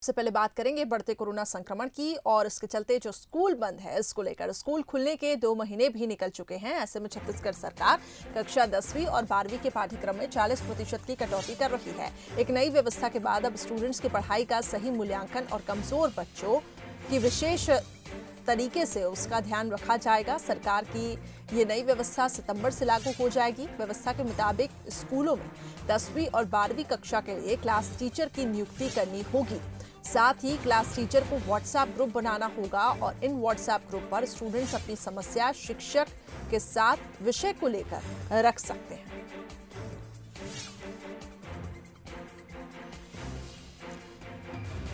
सबसे पहले बात करेंगे बढ़ते कोरोना संक्रमण की और इसके चलते जो स्कूल बंद है इसको लेकर। स्कूल खुलने के 2 महीने भी निकल चुके हैं। ऐसे में छत्तीसगढ़ सरकार कक्षा 10वीं और 12वीं के पाठ्यक्रम में 40% की कटौती कर रही है। एक नई व्यवस्था के बाद अब स्टूडेंट्स की पढ़ाई का सही मूल्यांकन और कमजोर बच्चों की विशेष तरीके से उसका ध्यान रखा जाएगा। सरकार की ये नई व्यवस्था सितंबर से लागू हो जाएगी। व्यवस्था के मुताबिक स्कूलों में 10वीं और 12वीं कक्षा के लिए क्लास टीचर की नियुक्ति करनी होगी। साथ ही क्लास टीचर को व्हाट्सएप ग्रुप बनाना होगा और इन व्हाट्सएप ग्रुप पर स्टूडेंट्स अपनी समस्या शिक्षक के साथ विषय को लेकर रख सकते हैं।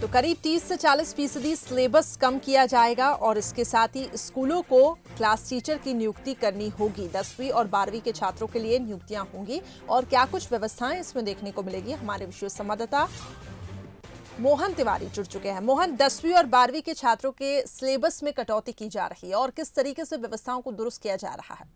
तो करीब 30 से 40% सिलेबस कम किया जाएगा और इसके साथ ही स्कूलों को क्लास टीचर की नियुक्ति करनी होगी। 10वीं और 12वीं के छात्रों के लिए नियुक्तियां होंगी और क्या कुछ व्यवस्थाएं इसमें देखने को मिलेगी, हमारे विशेष संवाददाता मोहन तिवारी जुड़ चुके हैं। मोहन, 10वीं और 12वीं के छात्रों के सिलेबस में कटौती की जा रही है और किस तरीके से व्यवस्थाओं को दुरुस्त किया जा रहा है?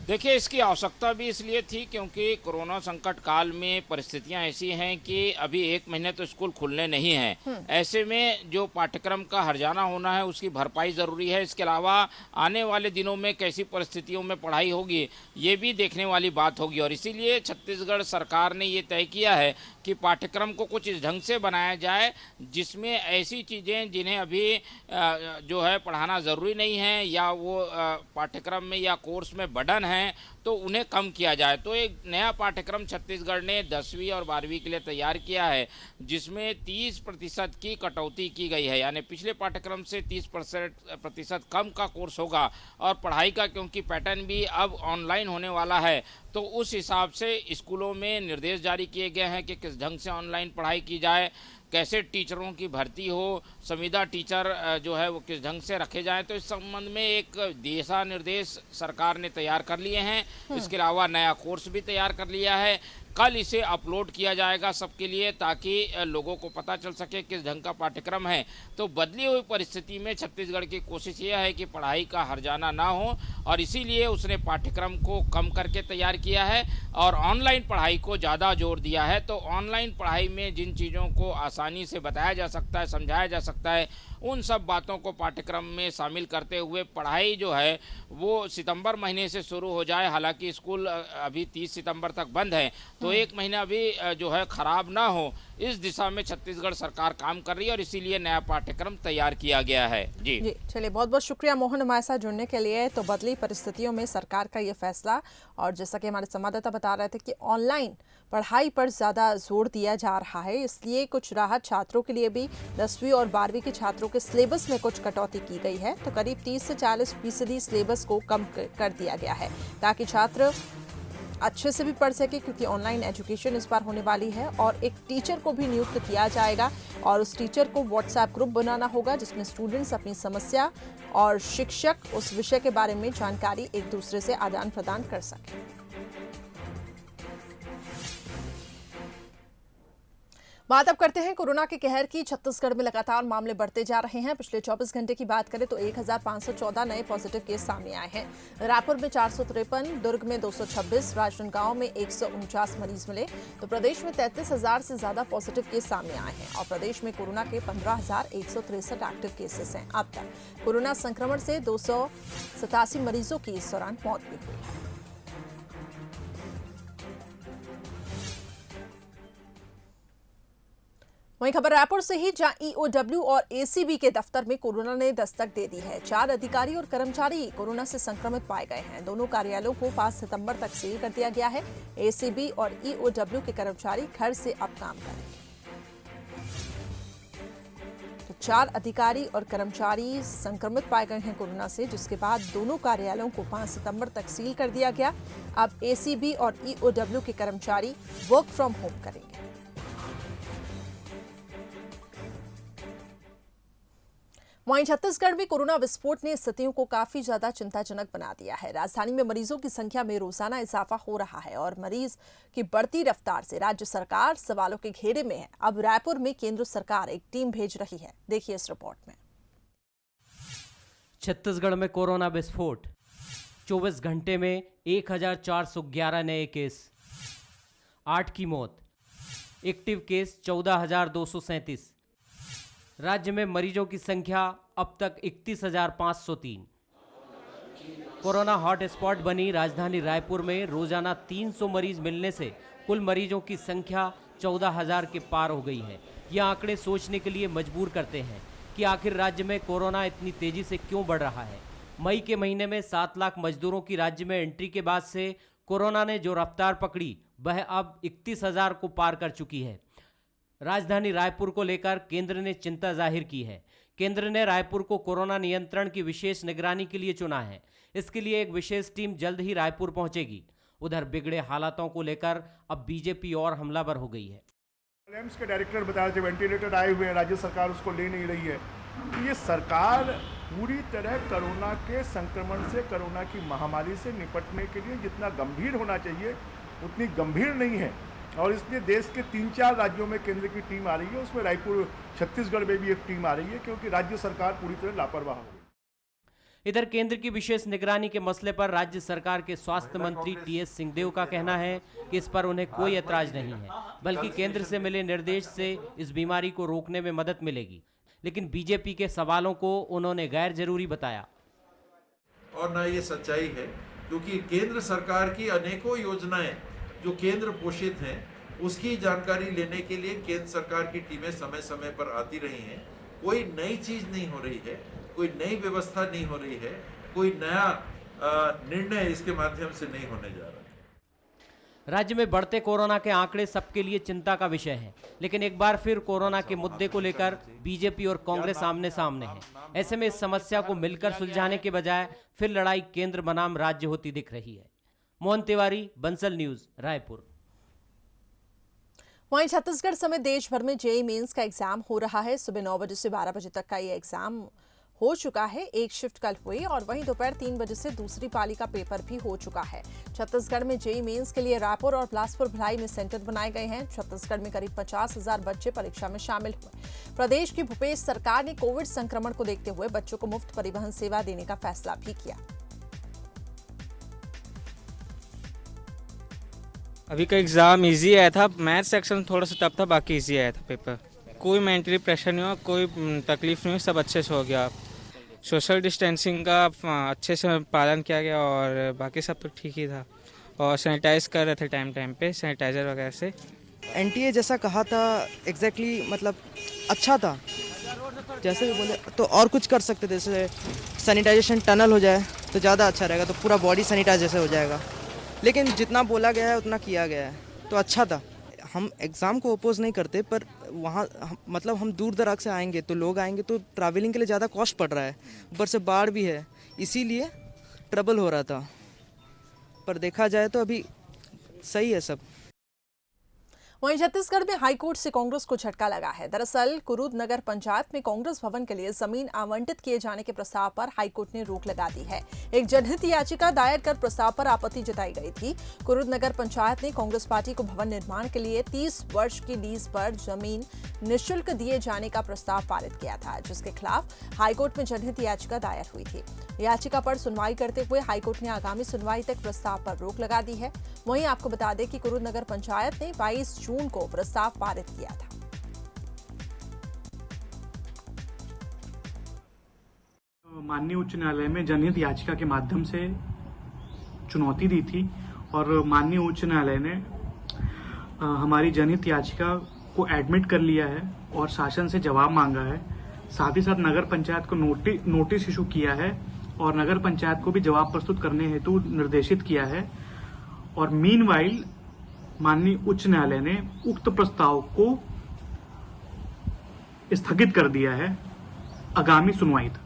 देखिए, इसकी आवश्यकता भी इसलिए थी क्योंकि कोरोना संकट काल में परिस्थितियां ऐसी हैं कि अभी 1 महीने तो स्कूल खुलने नहीं हैं। ऐसे में जो पाठ्यक्रम का हर्जाना होना है उसकी भरपाई ज़रूरी है। इसके अलावा आने वाले दिनों में कैसी परिस्थितियों में पढ़ाई होगी ये भी देखने वाली बात होगी और इसीलिए छत्तीसगढ़ सरकार ने ये तय किया है कि पाठ्यक्रम को कुछ इस ढंग से बनाया जाए जिसमें ऐसी चीज़ें जिन्हें अभी जो है पढ़ाना ज़रूरी नहीं है या वो पाठ्यक्रम में या कोर्स में बर्डन है तो उन्हें कम किया जाए। तो एक नया पाठ्यक्रम छत्तीसगढ़ ने 10वीं और 12वीं के लिए तैयार किया है जिसमें 30% की कटौती की गई है, यानी पिछले पाठ्यक्रम से 30% कम का कोर्स होगा और पढ़ाई का क्योंकि पैटर्न भी अब ऑनलाइन होने वाला है तो उस हिसाब से स्कूलों में निर्देश जारी किए गए हैं कि किस ढंग से ऑनलाइन पढ़ाई की जाए, कैसे टीचरों की भर्ती हो, संविदा टीचर जो है वो किस ढंग से रखे जाएं। तो इस संबंध में एक दिशा निर्देश सरकार ने तैयार कर लिए हैं। इसके अलावा नया कोर्स भी तैयार कर लिया है। कल इसे अपलोड किया जाएगा सबके लिए ताकि लोगों को पता चल सके किस ढंग का पाठ्यक्रम है। तो बदली हुई परिस्थिति में छत्तीसगढ़ की कोशिश यह है कि पढ़ाई का हर्जाना ना हो और इसीलिए उसने पाठ्यक्रम को कम करके तैयार किया है और ऑनलाइन पढ़ाई को ज़्यादा जोर दिया है। तो ऑनलाइन पढ़ाई में जिन चीज़ों को आसानी से बताया जा सकता है, समझाया जा सकता है, उन सब बातों को पाठ्यक्रम में शामिल करते हुए पढ़ाई जो है वो सितंबर महीने से शुरू हो जाए। हालांकि स्कूल अभी 30 सितंबर तक बंद है तो 1 महीना भी जो है खराब ना हो इस दिशा में छत्तीसगढ़ सरकार काम कर रही है और इसीलिए नया पाठ्यक्रम तैयार किया गया है। जी चलिए, बहुत बहुत शुक्रिया मोहन हमारे साथ जुड़ने के लिए। तो बदली परिस्थितियों में सरकार का ये फैसला और जैसा कि हमारे संवाददाता बता रहे थे कि ऑनलाइन पढ़ाई पर ज़्यादा जोर दिया जा रहा है, इसलिए कुछ राहत छात्रों के लिए भी 10वीं और 12वीं के छात्रों के सिलेबस में कुछ कटौती की गई है। तो करीब 30 से 40% सिलेबस को कम कर दिया गया है ताकि छात्र अच्छे से भी पढ़ सके, क्योंकि ऑनलाइन एजुकेशन इस बार होने वाली है। और एक टीचर को भी नियुक्त किया जाएगा और उस टीचर को व्हाट्सएप ग्रुप बनाना होगा जिसमें स्टूडेंट्स अपनी समस्या और शिक्षक उस विषय के बारे में जानकारी एक दूसरे से आदान प्रदान कर सकें। बात अब करते हैं कोरोना के कहर की। छत्तीसगढ़ में लगातार मामले बढ़ते जा रहे हैं। पिछले 24 घंटे की बात करें तो 1514 नए पॉजिटिव केस सामने आए हैं। रायपुर में 453, दुर्ग में 226, राजनांदगांव में 149 मरीज मिले। तो प्रदेश में 33,000 से ज्यादा पॉजिटिव केस सामने आए हैं और प्रदेश में कोरोना के 15,163 एक्टिव केसेस हैं। अब तक कोरोना संक्रमण से 287 मरीजों की इस दौरान मौत भी हुई है। वहीं खबर रायपुर से ही, जहां ईओडब्ल्यू और एसीबी के दफ्तर में कोरोना ने दस्तक दे दी है। 4 अधिकारी और कर्मचारी कोरोना से संक्रमित पाए गए हैं। दोनों कार्यालयों को 5 सितंबर तक सील कर दिया गया है। एसीबी और ईओडब्ल्यू के कर्मचारी घर से अब काम करेंगे। तो 4 अधिकारी और कर्मचारी संक्रमित पाए गए हैं कोरोना से, जिसके बाद दोनों कार्यालयों को 5 सितंबर तक सील कर दिया गया। अब एसीबी और ईओडब्ल्यू के कर्मचारी वर्क फ्रॉम होम करेंगे। वहीं छत्तीसगढ़ में कोरोना विस्फोट ने स्थितियों को काफी ज्यादा चिंताजनक बना दिया है। राजधानी में मरीजों की संख्या में रोजाना इजाफा हो रहा है और मरीज की बढ़ती रफ्तार से राज्य सरकार सवालों के घेरे में है। अब रायपुर में केंद्र सरकार एक टीम भेज रही है, देखिए इस रिपोर्ट में। छत्तीसगढ़ में कोरोना विस्फोट, 24 घंटे में 1411 नए केस। 8 की मौत। Active case 14,237। राज्य में मरीजों की संख्या अब तक 31,503। कोरोना हॉटस्पॉट बनी राजधानी रायपुर में रोजाना 300 मरीज मिलने से कुल मरीजों की संख्या 14,000 के पार हो गई है। ये आंकड़े सोचने के लिए मजबूर करते हैं कि आखिर राज्य में कोरोना इतनी तेजी से क्यों बढ़ रहा है। मई के महीने में 7 लाख मजदूरों की राज्य में एंट्री के बाद से कोरोना ने जो रफ्तार पकड़ी वह अब 31,000 को पार कर चुकी है। राजधानी रायपुर को लेकर केंद्र ने चिंता जाहिर की है। केंद्र ने रायपुर को कोरोना नियंत्रण की विशेष निगरानी के लिए चुना है। इसके लिए एक विशेष टीम जल्द ही रायपुर पहुंचेगी। उधर बिगड़े हालातों को लेकर अब बीजेपी और हमलावर हो गई है। एम्स के डायरेक्टर बताया थे वेंटिलेटर आए हुए हैं, राज्य सरकार उसको ले नहीं रही है। तो ये सरकार पूरी तरह कोरोना के संक्रमण से, कोरोना की महामारी से निपटने के लिए जितना गंभीर होना चाहिए उतनी गंभीर नहीं है। और इसलिए देश के 3-4 राज्यों में केंद्र की टीम आ रही है, उसमें रायपुर, छत्तीसगढ़ में भी एक टीम आ रही है, क्योंकि राज्य सरकार पूरी तरह लापरवाह हो गई। इधर केंद्र की विशेष निगरानी के मसले पर राज्य सरकार के स्वास्थ्य मंत्री टीएस सिंहदेव का कहना है कि इस पर उन्हें कोई ऐतराज नहीं है, बल्कि केंद्र से मिले निर्देश से इस बीमारी को रोकने में मदद मिलेगी। लेकिन बीजेपी के सवालों को उन्होंने गैर जरूरी बताया। और ना ये सच्चाई है, क्योंकि केंद्र सरकार की अनेकों योजनाएं जो केंद्र पोषित हैं उसकी जानकारी लेने के लिए केंद्र सरकार की टीमें समय समय पर आती रही हैं। कोई नई चीज नहीं हो रही है, कोई नई व्यवस्था नहीं हो रही है, कोई नया निर्णय इसके माध्यम से नहीं होने जा रहा है। राज्य में बढ़ते कोरोना के आंकड़े सबके लिए चिंता का विषय है, लेकिन एक बार फिर कोरोना के मुद्दे को लेकर बीजेपी और कांग्रेस आमने सामने है। ऐसे में इस समस्या को मिलकर सुलझाने के बजाय फिर लड़ाई केंद्र बनाम राज्य होती दिख रही है। मोहन तिवारी, बंसल न्यूज, रायपुर। वहीं छत्तीसगढ़ समेत देश भर में जेईई मेंस का एग्जाम हो रहा है। सुबह 9 बजे से 12 बजे तक का ये एग्जाम हो चुका है। एक शिफ्ट कल हुई और वहीं दोपहर 3 बजे से दूसरी पाली का पेपर भी हो चुका है। छत्तीसगढ़ में जेईई मेंस के लिए रायपुर और बिलासपुर भिलाई में सेंटर बनाए गए हैं। छत्तीसगढ़ में करीब 50,000 बच्चे परीक्षा में शामिल हुए। प्रदेश की भूपेश सरकार ने कोविड संक्रमण को देखते हुए बच्चों को मुफ्त परिवहन सेवा देने का फैसला भी किया। अभी का एग्ज़ाम इजी आया था, मैथ सेक्शन थोड़ा सा टफ था, बाकी इजी आया था पेपर। कोई मेंटली प्रेशर नहीं हुआ, कोई तकलीफ नहीं हुई, सब अच्छे से हो गया। सोशल डिस्टेंसिंग का अच्छे से पालन किया गया और बाकी सब तो ठीक ही था। और सैनिटाइज कर रहे थे टाइम पे, सैनिटाइज़र वगैरह से। एनटीए जैसा कहा था एग्जैक्टली मतलब अच्छा था, जैसे भी बोले तो और कुछ कर सकते थे, जैसे सैनिटाइजेशन टनल हो जाए तो ज़्यादा अच्छा रहेगा, तो पूरा बॉडी सैनिटाइज जैसे हो जाएगा। लेकिन जितना बोला गया है उतना किया गया है तो अच्छा था। हम एग्ज़ाम को अपोज नहीं करते, पर वहाँ मतलब हम दूर दराज से आएंगे तो लोग आएंगे तो ट्रैवलिंग के लिए ज़्यादा कॉस्ट पड़ रहा है, ऊपर से बाढ़ भी है, इसीलिए ट्रबल हो रहा था। पर देखा जाए तो अभी सही है सब। वहीं छत्तीसगढ़ में हाईकोर्ट से कांग्रेस को झटका लगा है। दरअसल कुरुद नगर पंचायत में कांग्रेस भवन के लिए जमीन आवंटित किए जाने के प्रस्ताव पर हाईकोर्ट ने रोक लगा दी है। एक जनहित याचिका दायर कर प्रस्ताव पर आपत्ति जताई गई थी। कुरुद नगर पंचायत ने कांग्रेस पार्टी को भवन निर्माण के लिए 30 वर्ष की लीज पर जमीन निःशुल्क दिए जाने का प्रस्ताव पारित किया था, जिसके खिलाफ हाईकोर्ट में जनहित याचिका दायर हुई थी। याचिका पर सुनवाई करते हुए हाईकोर्ट ने आगामी सुनवाई तक प्रस्ताव पर रोक लगा दी है। वहीं आपको बता दें कि कुरुद नगर पंचायत ने 22 जून को प्रस्ताव पारित किया था। माननीय उच्च न्यायालय में जनहित याचिका के माध्यम से चुनौती दी थी और माननीय उच्च न्यायालय ने हमारी जनहित याचिका को एडमिट कर लिया है और शासन से जवाब मांगा है। साथ ही साथ नगर पंचायत को नोटिस इशू किया है और नगर पंचायत को भी जवाब प्रस्तुत करने हेतु निर्देशित किया है। और मीनवाइल माननीय उच्च न्यायालय ने उक्त प्रस्ताव को स्थगित कर दिया है आगामी सुनवाई तक।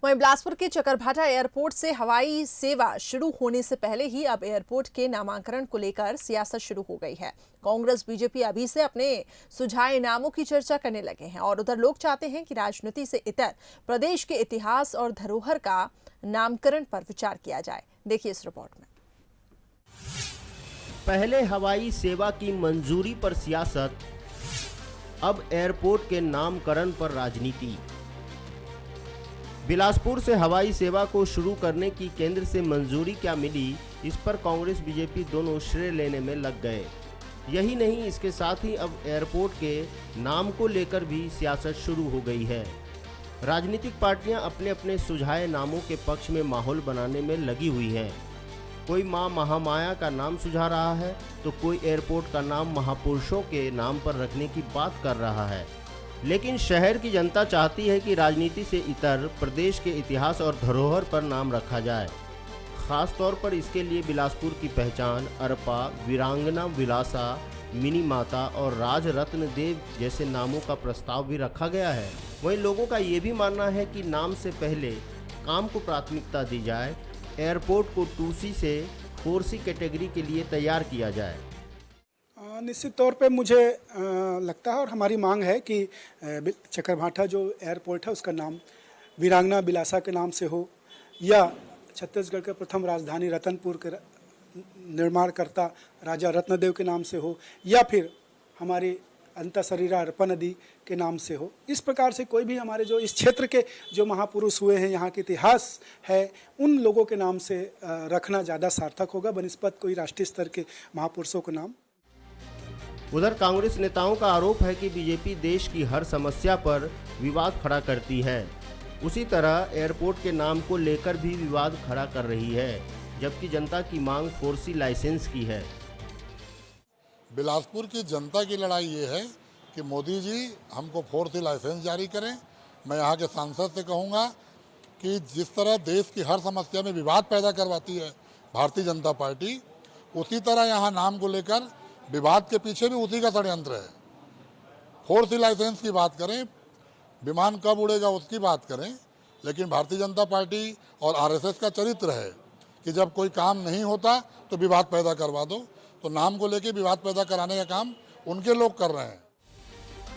वहीं बिलासपुर के चकरभाटा एयरपोर्ट से हवाई सेवा शुरू होने से पहले ही अब एयरपोर्ट के नामांकन को लेकर सियासत शुरू हो गई है। कांग्रेस बीजेपी अभी से अपने सुझाए नामों की चर्चा करने लगे हैं और उधर लोग चाहते हैं कि राजनीति से इतर प्रदेश के इतिहास और धरोहर का नामकरण पर विचार किया जाए। देखिए इस रिपोर्ट में। पहले हवाई सेवा की मंजूरी पर सियासत, अब एयरपोर्ट के नामकरण पर राजनीति। बिलासपुर से हवाई सेवा को शुरू करने की केंद्र से मंजूरी क्या मिली, इस पर कांग्रेस बीजेपी दोनों श्रेय लेने में लग गए। यही नहीं, इसके साथ ही अब एयरपोर्ट के नाम को लेकर भी सियासत शुरू हो गई है। राजनीतिक पार्टियां अपने अपने सुझाए नामों के पक्ष में माहौल बनाने में लगी हुई हैं। कोई मां महामाया का नाम सुझा रहा है तो कोई एयरपोर्ट का नाम महापुरुषों के नाम पर रखने की बात कर रहा है। लेकिन शहर की जनता चाहती है कि राजनीति से इतर प्रदेश के इतिहास और धरोहर पर नाम रखा जाए। खास तौर पर इसके लिए बिलासपुर की पहचान अरपा, वीरांगना विलासा, मिनी माता और राज रत्न देव जैसे नामों का प्रस्ताव भी रखा गया है। वहीं लोगों का ये भी मानना है कि नाम से पहले काम को प्राथमिकता दी जाए, एयरपोर्ट को 2C से 4C कैटेगरी के लिए तैयार किया जाए। निश्चित तौर पे मुझे लगता है और हमारी मांग है कि चकरभाठा जो एयरपोर्ट है उसका नाम वीरांगना बिलासा के नाम से हो, या छत्तीसगढ़ के प्रथम राजधानी रतनपुर के निर्माणकर्ता राजा रत्नदेव के नाम से हो, या फिर हमारी अंतःशरीरा अरपा नदी के नाम से हो। इस प्रकार से कोई भी हमारे जो इस क्षेत्र के जो महापुरुष हुए हैं, यहाँ के इतिहास है, उन लोगों के नाम से रखना ज़्यादा सार्थक होगा बनिस्बत कोई राष्ट्रीय स्तर के महापुरुषों के नाम। उधर कांग्रेस नेताओं का आरोप है कि बीजेपी देश की हर समस्या पर विवाद खड़ा करती है। उसी तरह एयरपोर्ट के नाम को लेकर भी विवाद खड़ा कर रही है, जबकि जनता की मांग 4C लाइसेंस की है। बिलासपुर की जनता की लड़ाई ये है कि मोदी जी हमको 4C लाइसेंस जारी करें। मैं यहाँ के सांसद से कहूँगा कि जिस तरह देश की हर समस्या में विवाद पैदा करवाती है भारतीय जनता पार्टी, उसी तरह यहाँ नाम को लेकर विवाद के पीछे भी उसी का षड्यंत्र है। 4C लाइसेंस की बात करें, विमान कब उड़ेगा उसकी बात करें, लेकिन भारतीय जनता पार्टी और RSS का चरित्र है कि जब कोई काम नहीं होता तो विवाद पैदा करवा दो। तो नाम को लेके विवाद पैदा कराने का काम उनके लोग कर रहे हैं।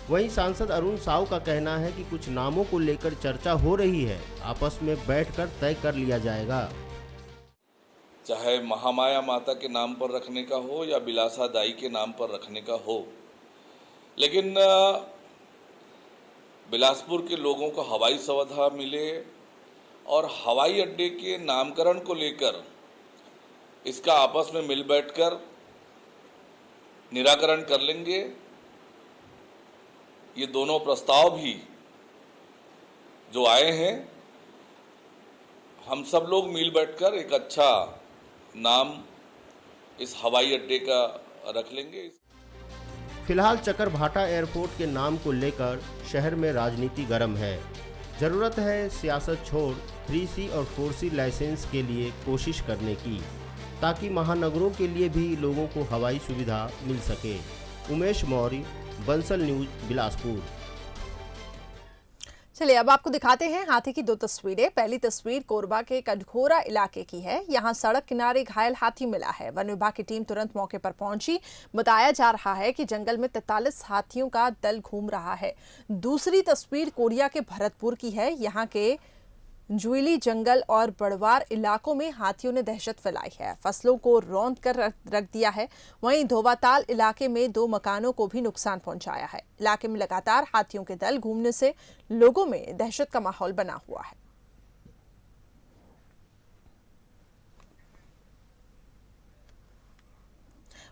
वहीं सांसद अरुण साव का कहना है कि कुछ नामों को लेकर चर्चा हो रही है, आपस में बैठकर तय कर लिया जाएगा। चाहे महामाया माता के नाम पर रखने का हो या बिलासा दाई के नाम पर रखने का हो, लेकिन बिलासपुर के लोगों को हवाई सुविधा मिले और हवाई अड्डे के नामकरण को लेकर इसका आपस में मिल बैठकर निराकरण कर लेंगे। ये दोनों प्रस्ताव भी जो आए हैं, हम सब लोग मिल बैठकर एक अच्छा नाम इस हवाई अड्डे का रख लेंगे। फिलहाल चकरभाठा एयरपोर्ट के नाम को लेकर शहर में राजनीति गर्म है। जरूरत है सियासत छोड़ 3C और 4C लाइसेंस के लिए कोशिश करने की, ताकि महानगरों के लिए भी लोगों को हवाई सुविधा मिल सके। उमेश मौर्य, बंसल न्यूज, बिलासपुर। चलिए अब आपको दिखाते हैं हाथी की दो तस्वीरें। पहली तस्वीर कोरबा के कटघोरा इलाके की है। यहाँ सड़क किनारे घायल हाथी मिला है। वन विभाग की टीम तुरंत मौके पर पहुंची। बताया जा रहा है कि जंगल में 43 हाथियों का दल घूम रहा है। दूसरी तस्वीर कोरिया के भरतपुर की है। यहाँ के जुइली जंगल और बड़वार इलाकों में हाथियों ने दहशत फैलाई है, फसलों को रौंद कर रख दिया है। वहीं धोवाताल इलाके में 2 मकानों को भी नुकसान पहुंचाया है। इलाके में लगातार हाथियों के दल घूमने से लोगों में दहशत का माहौल बना हुआ है।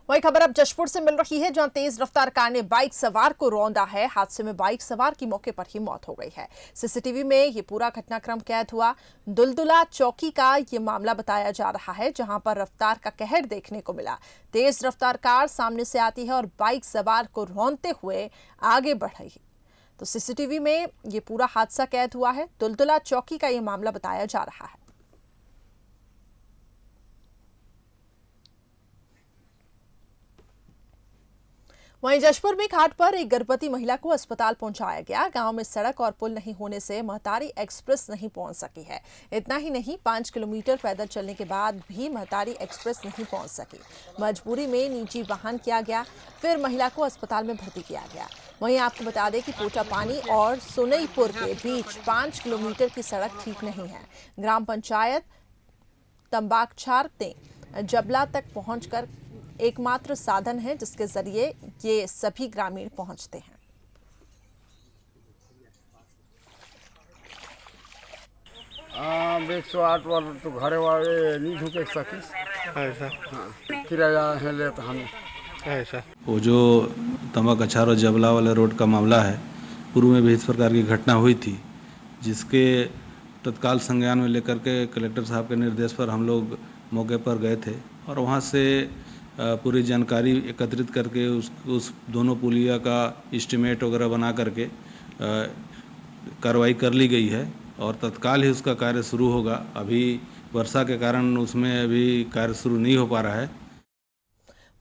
वही खबर अब जशपुर से मिल रही है, जहां तेज रफ्तार कार ने बाइक सवार को रौंदा है। हादसे में बाइक सवार की मौके पर ही मौत हो गई है। सीसीटीवी में ये पूरा घटनाक्रम कैद हुआ। दुलदुला चौकी का ये मामला बताया जा रहा है, जहां पर रफ्तार का कहर देखने को मिला। तेज रफ्तार कार सामने से आती है और बाइक सवार को रौंदते हुए आगे बढ़ रही है। तो सीसीटीवी में ये पूरा हादसा कैद हुआ है। दुलदुला चौकी का ये मामला बताया जा रहा है। वहीं जशपुर में घाट पर एक गर्भवती महिला को अस्पताल पहुंचाया गया। गांव में सड़क और पुल नहीं होने से महतारी एक्सप्रेस नहीं पहुंच सकी है। इतना ही नहीं, 5 किलोमीटर पैदल चलने के बाद भी महतारी एक्सप्रेस नहीं पहुंच सकी। मजबूरी में निजी वाहन किया गया, फिर महिला को अस्पताल में भर्ती किया गया। वहीं आपको बता दें कि पोटा पानी और सुनईपुर के बीच 5 किलोमीटर की सड़क ठीक नहीं है। ग्राम पंचायत तंबाकछार ने जबला तक पहुंचकर एकमात्र साधन है जिसके जरिए ये सभी ग्रामीण पहुंचते हैं। 108 वाले तो घरे वाले नहीं ढुके सकी। ऐसा किराया है ले तो हम ऐसा वो जो तंबा कछार और जबला वाले रोड का मामला है, पूर्व में भी इस प्रकार की घटना हुई थी, जिसके तत्काल संज्ञान में लेकर के कलेक्टर साहब के निर्देश पर हम लोग मौके पर गए थे और वहाँ से पूरी जानकारी एकत्रित करके उस दोनों पुलिया का एस्टीमेट वगैरह बना करके कार्रवाई कर ली गई है और तत्काल ही उसका कार्य शुरू होगा। अभी वर्षा के कारण उसमें अभी कार्य शुरू नहीं हो पा रहा है।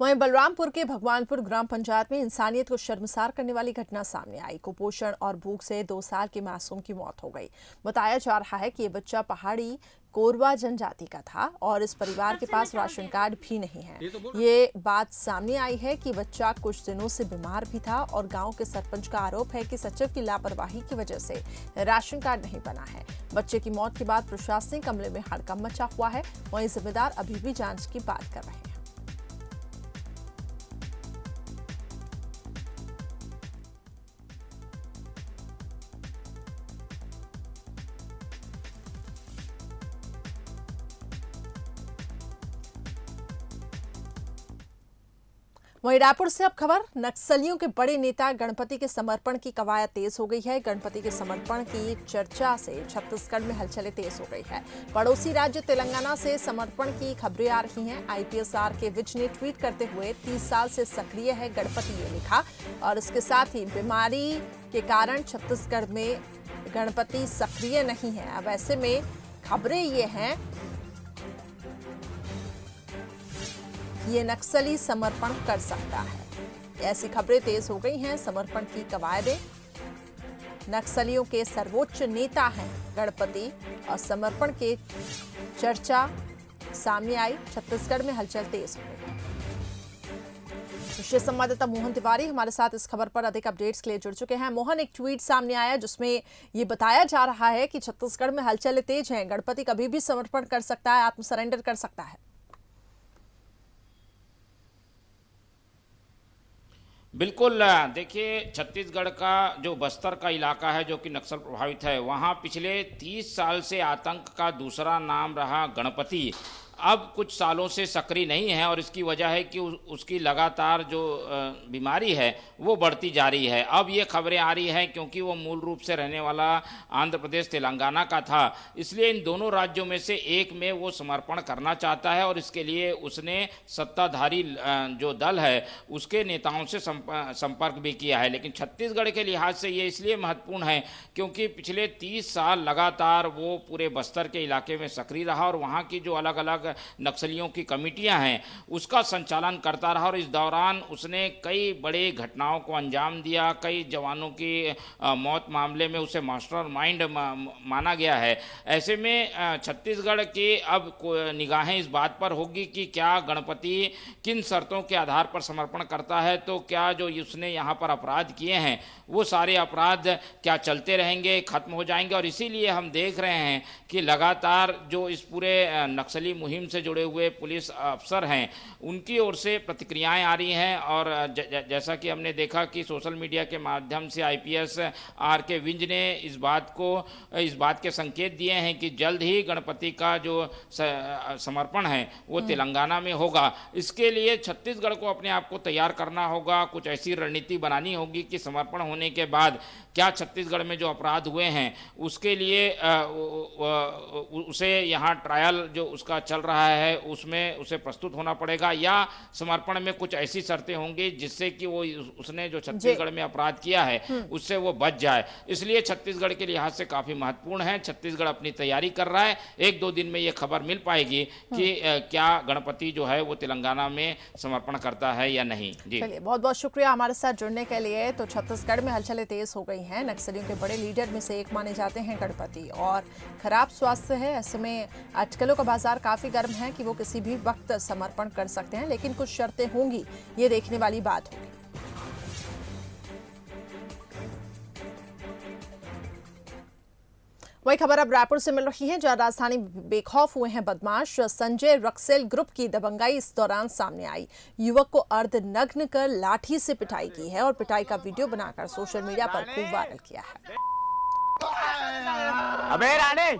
वहीं बलरामपुर के भगवानपुर ग्राम पंचायत में इंसानियत को शर्मसार करने वाली घटना सामने आई। कुपोषण और भूख से 2 साल के मासूम की मौत हो गई। बताया जा रहा है कि ये बच्चा पहाड़ी कोरवा जनजाति का था और इस परिवार के पास राशन कार्ड भी नहीं है। ये बात सामने आई है कि बच्चा कुछ दिनों से बीमार भी था और गांव के सरपंच का आरोप है कि सचिव की लापरवाही की वजह से राशन कार्ड नहीं बना है। बच्चे की मौत के बाद प्रशासनिक अमले में हड़कंप मचा हुआ है। वहीं जिम्मेदार अभी भी जांच की बात कर रहे हैं। वहीं रायपुर से अब खबर, नक्सलियों के बड़े नेता गणपति के समर्पण की कवायद तेज हो गई है। गणपति के समर्पण की चर्चा से छत्तीसगढ़ में हलचलें तेज हो गई है। पड़ोसी राज्य तेलंगाना से समर्पण की खबरें आ रही हैं। आईपीएस के विज ने ट्वीट करते हुए 30 साल से सक्रिय है गणपति, ये लिखा और इसके साथ ही बीमारी के कारण छत्तीसगढ़ में गणपति सक्रिय नहीं है। अब ऐसे में खबरें ये हैं ये नक्सली समर्पण कर सकता है। ऐसी खबरें तेज हो गई हैं। समर्पण की कवायदें, नक्सलियों के सर्वोच्च नेता हैं गणपति और समर्पण के चर्चा सामने आई। छत्तीसगढ़ में हलचल तेज हो गई। विशेष संवाददाता मोहन तिवारी हमारे साथ इस खबर पर अधिक अपडेट्स के लिए जुड़ चुके हैं। मोहन, एक ट्वीट सामने आया जिसमें ये बताया जा रहा है कि छत्तीसगढ़ में हलचल तेज हैं, गणपति कभी भी समर्पण कर सकता है, आत्म सरेंडर कर सकता है। बिल्कुल, देखिए छत्तीसगढ़ का जो बस्तर का इलाका है जो कि नक्सल प्रभावित है, वहाँ पिछले 30 साल से आतंक का दूसरा नाम रहा गणपति अब कुछ सालों से सक्रिय नहीं है और इसकी वजह है कि उसकी लगातार जो बीमारी है वो बढ़ती जा रही है। अब ये खबरें आ रही हैं क्योंकि वो मूल रूप से रहने वाला आंध्र प्रदेश तेलंगाना का था, इसलिए इन दोनों राज्यों में से एक में वो समर्पण करना चाहता है और इसके लिए उसने सत्ताधारी जो दल है उसके नेताओं से संपर्क भी किया है। लेकिन छत्तीसगढ़ के लिहाज से ये इसलिए महत्वपूर्ण है क्योंकि पिछले 30 साल लगातार वो पूरे बस्तर के इलाके में सक्रिय रहा और वहाँ की जो अलग अलग नक्सलियों की कमेटियां हैं उसका संचालन करता रहा और इस दौरान उसने कई बड़े घटनाओं को अंजाम दिया। कई जवानों की मौत मामले में उसे मास्टर माइंड माना गया है। ऐसे में छत्तीसगढ़ की अब निगाहें इस बात पर होगी कि क्या गणपति किन शर्तों के आधार पर समर्पण करता है, तो क्या जो उसने यहाँ पर अपराध किए हैं वो सारे अपराध क्या चलते रहेंगे, खत्म हो जाएंगे। और इसीलिए हम देख रहे हैं कि लगातार जो इस पूरे नक्सली मुहिम से जुड़े हुए पुलिस अफसर हैं उनकी ओर से प्रतिक्रियाएं आ रही हैं और जैसा कि हमने देखा कि सोशल मीडिया के माध्यम से आईपीएस के विज ने इस बात के संकेत दिए हैं कि जल्द ही गणपति का जो समर्पण है वो तेलंगाना में होगा। इसके लिए छत्तीसगढ़ को अपने आप को तैयार करना होगा, कुछ ऐसी रणनीति बनानी होगी कि समर्पण होने के बाद क्या छत्तीसगढ़ में जो अपराध हुए हैं उसके लिए उसे यहाँ ट्रायल जो उसका चल रहा है उसमें उसे प्रस्तुत होना पड़ेगा या समर्पण में कुछ ऐसी शर्तें होंगी जिससे कि वो उसने जो छत्तीसगढ़ में अपराध किया है उससे वो बच जाए। इसलिए छत्तीसगढ़ के लिहाज से काफ़ी महत्वपूर्ण है। छत्तीसगढ़ अपनी तैयारी कर रहा है। 1-2 दिन में ये खबर मिल पाएगी कि क्या गणपति जो है वो तेलंगाना में समर्पण करता है या नहीं। जी चलिए, बहुत बहुत शुक्रिया हमारे साथ जुड़ने के लिए। तो छत्तीसगढ़ में हलचलें तेज हो गई हैं। नक्सलियों के बड़े लीडर में से एक माने जाते हैं गणपति और खराब स्वास्थ्य है। ऐसे में अटकलों का बाजार काफी गर्म है कि वो किसी भी वक्त समर्पण कर सकते हैं, लेकिन कुछ शर्तें होंगी, ये देखने वाली बात होगी। वही खबर अब रायपुर से मिल रही है जहां राजधानी बेखौफ हुए हैं बदमाश। संजय रक्सेल ग्रुप की दबंगाई इस दौरान सामने आई। युवक को अर्धनग्न कर लाठी से पिटाई की है और पिटाई का वीडियो बनाकर सोशल मीडिया पर खूब वायरल किया है। अबे राणे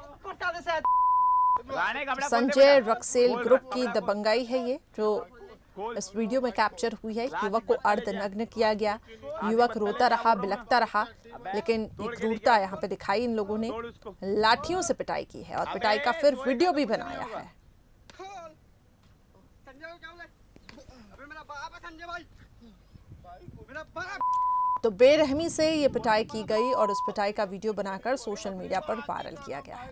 संजय रक्सेल ग्रुप की दबंगाई है ये, जो इस वीडियो में कैप्चर हुई है। युवक को अर्धनग्न किया गया, युवक रोता रहा, बिलखता रहा, लेकिन ये क्रूरता यहाँ पे दिखाई इन लोगों ने। लाठियों से पिटाई की है और पिटाई का फिर वीडियो भी बनाया है। तो बेरहमी से ये पिटाई की गई और उस पिटाई का वीडियो बनाकर सोशल मीडिया पर वायरल किया गया है।